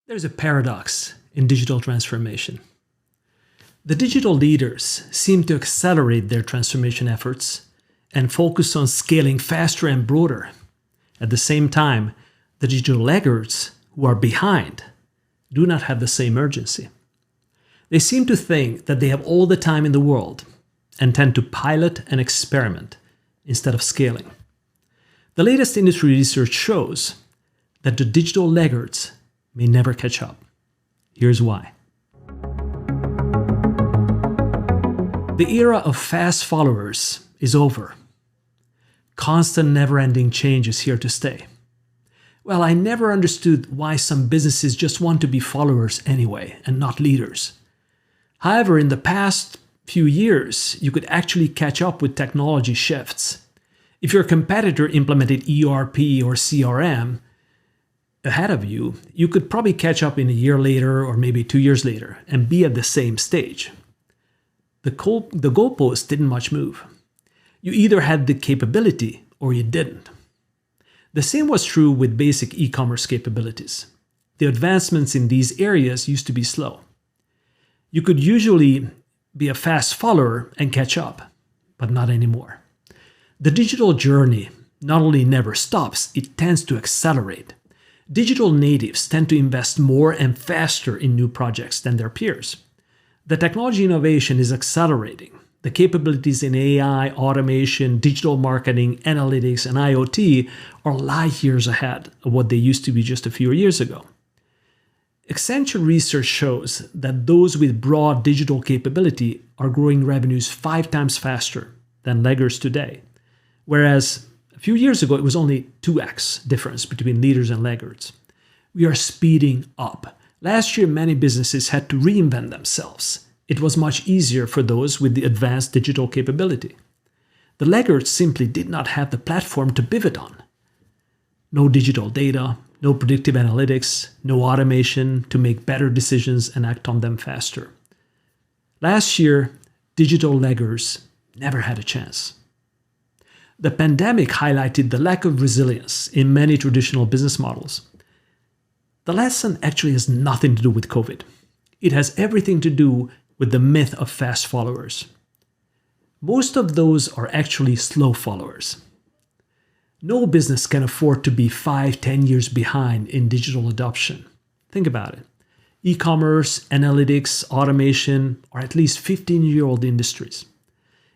There's a paradox in digital transformation. The digital leaders seem to accelerate their transformation efforts and focus on scaling faster and broader. At the same time, the digital laggards who are behind do not have the same urgency. They seem to think that they have all the time in the world and tend to pilot and experiment instead of scaling. The latest industry research shows that the digital laggards may never catch up. Here's why. The era of fast followers is over. Constant, never-ending change is here to stay. Well, I never understood why some businesses just want to be followers anyway and not leaders. However, in the past few years, you could actually catch up with technology shifts. If your competitor implemented ERP or CRM ahead of you, you could probably catch up in a year later or maybe 2 years later and be at the same stage. The goalpost didn't much move. You either had the capability or you didn't. The same was true with basic e-commerce capabilities. The advancements in these areas used to be slow. You could usually be a fast follower and catch up, but not anymore. The digital journey not only never stops, it tends to accelerate. Digital natives tend to invest more and faster in new projects than their peers. The technology innovation is accelerating. The capabilities in AI, automation, digital marketing, analytics, and IoT are light years ahead of what they used to be just a few years ago. Accenture research shows that those with broad digital capability are growing revenues 5 times faster than laggards today, whereas a few years ago it was only 2x difference between leaders and laggards. We are speeding up. Last year, many businesses had to reinvent themselves. It was much easier for those with the advanced digital capability. The laggards simply did not have the platform to pivot on. No digital data, no predictive analytics, no automation to make better decisions and act on them faster. Last year, digital laggards never had a chance. The pandemic highlighted the lack of resilience in many traditional business models. The lesson actually has nothing to do with COVID. It has everything to do with the myth of fast followers. Most of those are actually slow followers. No business can afford to be 5-10 years behind in digital adoption. Think about it. E-commerce, analytics, automation are at least 15-year-old industries.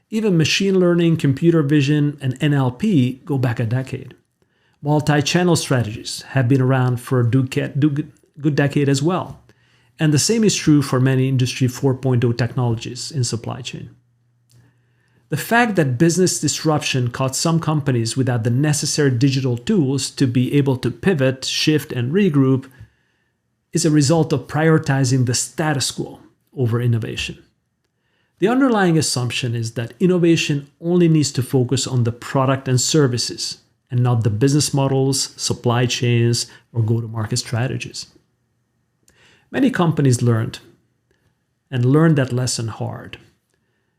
Even machine learning, computer vision, and NLP go back a decade. Multi-channel strategies have been around for a good decade as well. And the same is true for many Industry 4.0 technologies in supply chain. The fact that business disruption caught some companies without the necessary digital tools to be able to pivot, shift, and regroup is a result of prioritizing the status quo over innovation. The underlying assumption is that innovation only needs to focus on the product and services and not the business models, supply chains, or go-to-market strategies. Many companies learned that lesson hard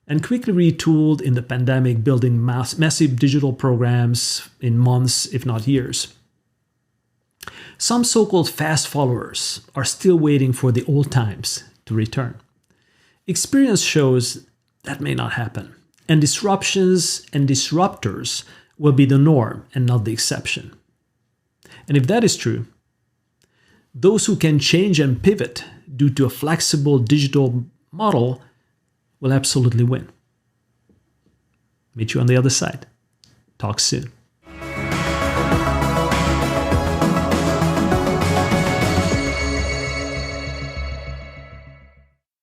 and quickly retooled in the pandemic, building massive digital programs in months, if not years. Some so-called fast followers are still waiting for the old times to return. Experience shows that may not happen, and disruptions and disruptors will be the norm and not the exception. And if that is true, those who can change and pivot due to a flexible digital model will absolutely win. Meet you on the other side. Talk soon.